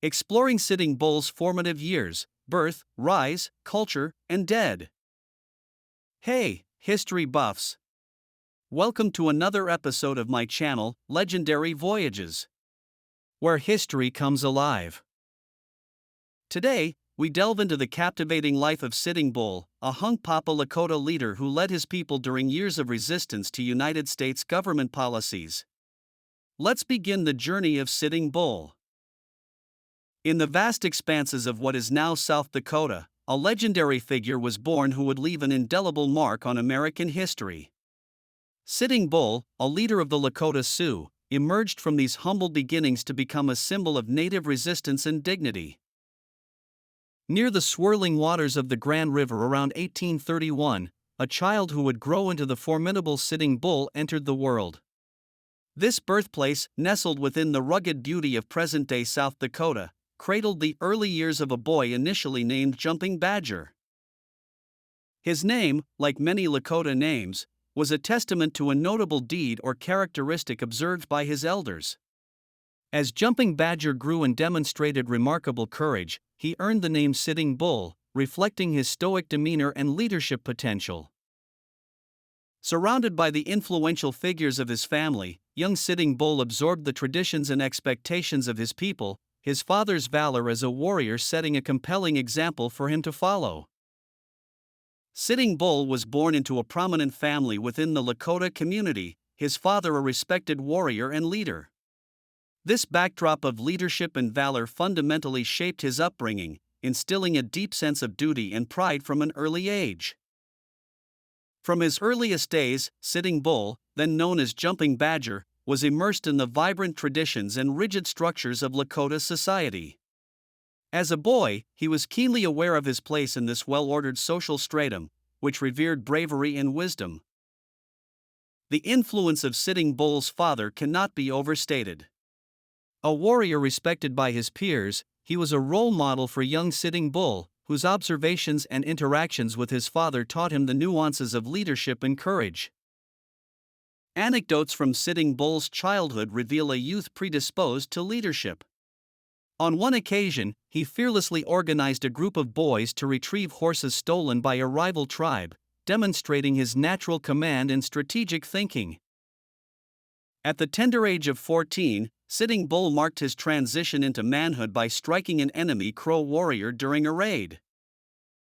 Exploring Sitting Bull's formative years, birth, rise, culture, and dead. Hey, history buffs! Welcome to another episode of my channel, Legendary Voyages, where history comes alive. Today, we delve into the captivating life of Sitting Bull, a Hunkpapa Lakota leader who led his people during years of resistance to United States government policies. Let's begin the journey of Sitting Bull. In the vast expanses of what is now South Dakota, a legendary figure was born who would leave an indelible mark on American history. Sitting Bull, a leader of the Lakota Sioux, emerged from these humble beginnings to become a symbol of native resistance and dignity. Near the swirling waters of the Grand River around 1831, a child who would grow into the formidable Sitting Bull entered the world. This birthplace, nestled within the rugged beauty of present-day South Dakota, cradled the early years of a boy initially named Jumping Badger. His name, like many Lakota names, was a testament to a notable deed or characteristic observed by his elders. As Jumping Badger grew and demonstrated remarkable courage, he earned the name Sitting Bull, reflecting his stoic demeanor and leadership potential. Surrounded by the influential figures of his family, young Sitting Bull absorbed the traditions and expectations of his people, his father's valor as a warrior setting a compelling example for him to follow. Sitting Bull was born into a prominent family within the Lakota community, his father a respected warrior and leader. This backdrop of leadership and valor fundamentally shaped his upbringing, instilling a deep sense of duty and pride from an early age. From his earliest days, Sitting Bull, then known as Jumping Badger, was immersed in the vibrant traditions and rigid structures of Lakota society. As a boy, he was keenly aware of his place in this well-ordered social stratum, which revered bravery and wisdom. The influence of Sitting Bull's father cannot be overstated. A warrior respected by his peers, he was a role model for young Sitting Bull, whose observations and interactions with his father taught him the nuances of leadership and courage. Anecdotes from Sitting Bull's childhood reveal a youth predisposed to leadership. On one occasion, he fearlessly organized a group of boys to retrieve horses stolen by a rival tribe, demonstrating his natural command and strategic thinking. At the tender age of 14, Sitting Bull marked his transition into manhood by striking an enemy Crow warrior during a raid.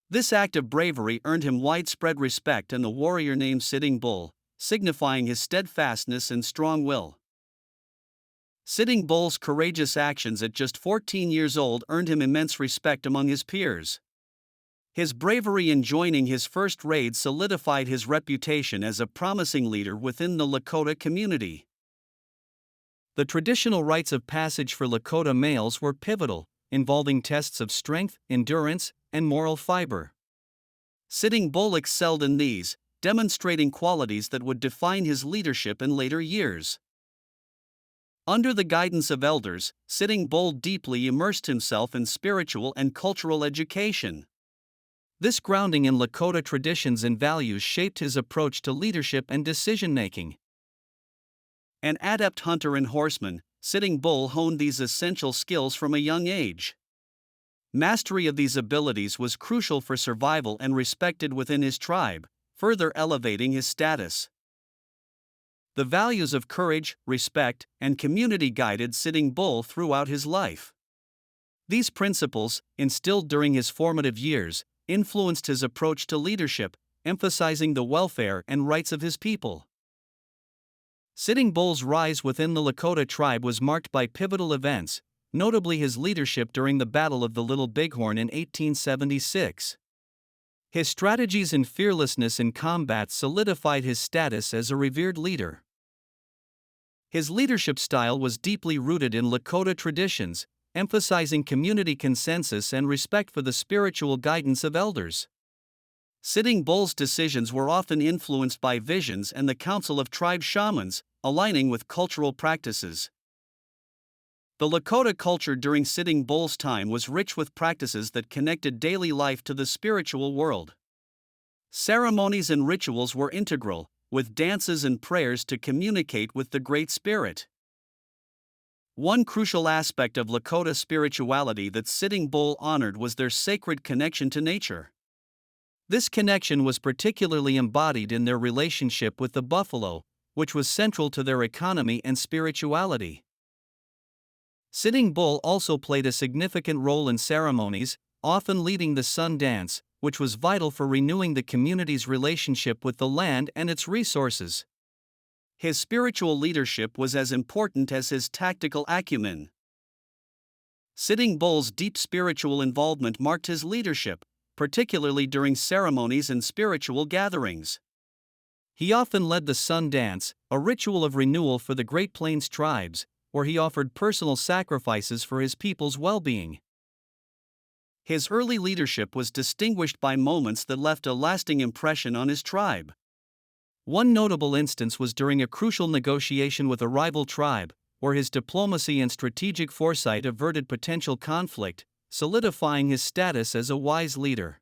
This act of bravery earned him widespread respect and the warrior named Sitting Bull, signifying his steadfastness and strong will. Sitting Bull's courageous actions at just 14 years old earned him immense respect among his peers. His bravery in joining his first raid solidified his reputation as a promising leader within the Lakota community. The traditional rites of passage for Lakota males were pivotal, involving tests of strength, endurance, and moral fiber. Sitting Bull excelled in these, demonstrating qualities that would define his leadership in later years. Under the guidance of elders, Sitting Bull deeply immersed himself in spiritual and cultural education. This grounding in Lakota traditions and values shaped his approach to leadership and decision-making. An adept hunter and horseman, Sitting Bull honed these essential skills from a young age. Mastery of these abilities was crucial for survival and respected within his tribe, further elevating his status. The values of courage, respect, and community guided Sitting Bull throughout his life. These principles, instilled during his formative years, influenced his approach to leadership, emphasizing the welfare and rights of his people. Sitting Bull's rise within the Lakota tribe was marked by pivotal events, notably his leadership during the Battle of the Little Bighorn in 1876. His strategies and fearlessness in combat solidified his status as a revered leader. His leadership style was deeply rooted in Lakota traditions, emphasizing community consensus and respect for the spiritual guidance of elders. Sitting Bull's decisions were often influenced by visions and the counsel of tribe shamans, aligning with cultural practices. The Lakota culture during Sitting Bull's time was rich with practices that connected daily life to the spiritual world. Ceremonies and rituals were integral, with dances and prayers to communicate with the Great Spirit. One crucial aspect of Lakota spirituality that Sitting Bull honored was their sacred connection to nature. This connection was particularly embodied in their relationship with the buffalo, which was central to their economy and spirituality. Sitting Bull also played a significant role in ceremonies, often leading the sun dance, which was vital for renewing the community's relationship with the land and its resources. His spiritual leadership was as important as his tactical acumen. Sitting Bull's deep spiritual involvement marked his leadership, particularly during ceremonies and spiritual gatherings. He often led the sun dance, a ritual of renewal for the Great Plains tribes, where he offered personal sacrifices for his people's well-being. His early leadership was distinguished by moments that left a lasting impression on his tribe. One notable instance was during a crucial negotiation with a rival tribe, where his diplomacy and strategic foresight averted potential conflict, solidifying his status as a wise leader.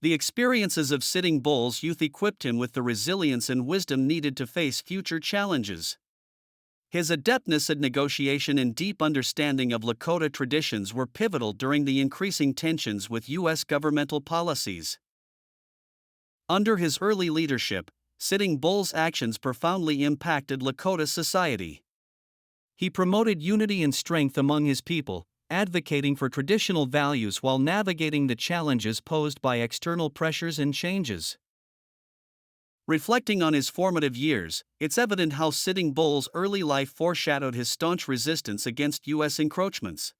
The experiences of Sitting Bull's youth equipped him with the resilience and wisdom needed to face future challenges. His adeptness at negotiation and deep understanding of Lakota traditions were pivotal during the increasing tensions with U.S. governmental policies. Under his early leadership, Sitting Bull's actions profoundly impacted Lakota society. He promoted unity and strength among his people, advocating for traditional values while navigating the challenges posed by external pressures and changes. Reflecting on his formative years, it's evident how Sitting Bull's early life foreshadowed his staunch resistance against U.S. encroachments.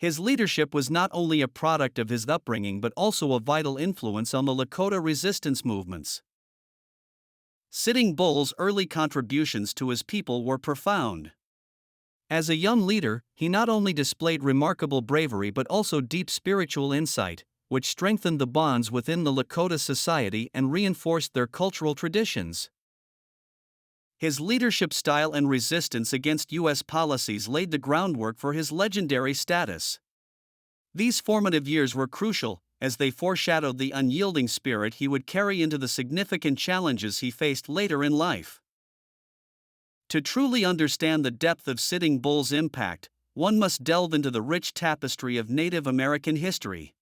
His leadership was not only a product of his upbringing but also a vital influence on the Lakota resistance movements. Sitting Bull's early contributions to his people were profound. As a young leader, he not only displayed remarkable bravery but also deep spiritual insight, which strengthened the bonds within the Lakota society and reinforced their cultural traditions. His leadership style and resistance against U.S. policies laid the groundwork for his legendary status. These formative years were crucial, as they foreshadowed the unyielding spirit he would carry into the significant challenges he faced later in life. To truly understand the depth of Sitting Bull's impact, one must delve into the rich tapestry of Native American history.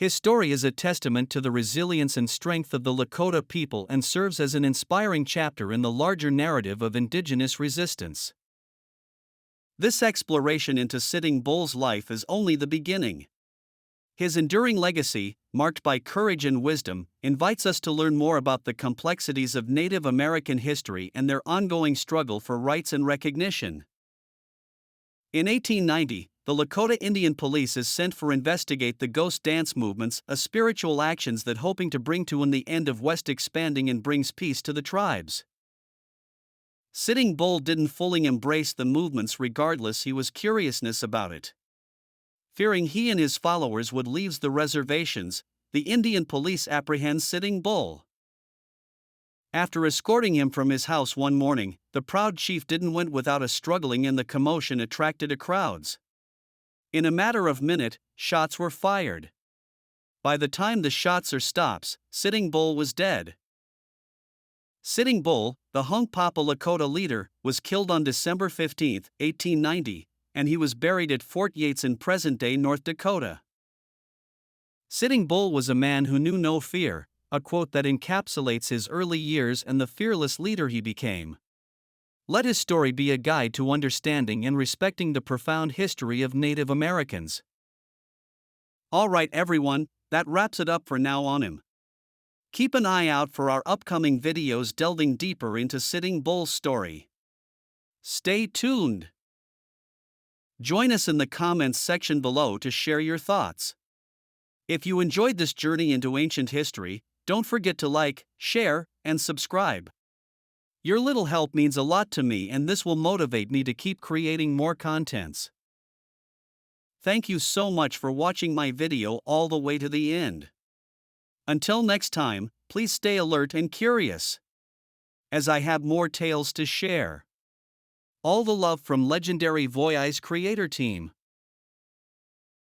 His story is a testament to the resilience and strength of the Lakota people and serves as an inspiring chapter in the larger narrative of indigenous resistance. This exploration into Sitting Bull's life is only the beginning. His enduring legacy, marked by courage and wisdom, invites us to learn more about the complexities of Native American history and their ongoing struggle for rights and recognition. In 1890, the Lakota Indian Police is sent for investigate the ghost dance movements, a spiritual actions that hoping to bring to an the end of West expanding and brings peace to the tribes. Sitting Bull didn't fully embrace the movements regardless he was curiousness about it. Fearing he and his followers would leave the reservations, the Indian Police apprehend Sitting Bull. After escorting him from his house one morning, the proud chief didn't went without a struggling and the commotion attracted crowds. In a matter of minutes, shots were fired. By the time the shots are stops, Sitting Bull was dead. Sitting Bull, the Hunkpapa Lakota leader, was killed on December 15, 1890, and he was buried at Fort Yates in present-day North Dakota. Sitting Bull was a man who knew no fear, a quote that encapsulates his early years and the fearless leader he became. Let his story be a guide to understanding and respecting the profound history of Native Americans. Alright everyone, that wraps it up for now on him. Keep an eye out for our upcoming videos delving deeper into Sitting Bull's story. Stay tuned. Join us in the comments section below to share your thoughts. If you enjoyed this journey into ancient history, don't forget to like, share, and subscribe. Your little help means a lot to me and this will motivate me to keep creating more contents. Thank you so much for watching my video all the way to the end. Until next time, please stay alert and curious, as I have more tales to share. All the love from legendary Voice creator team.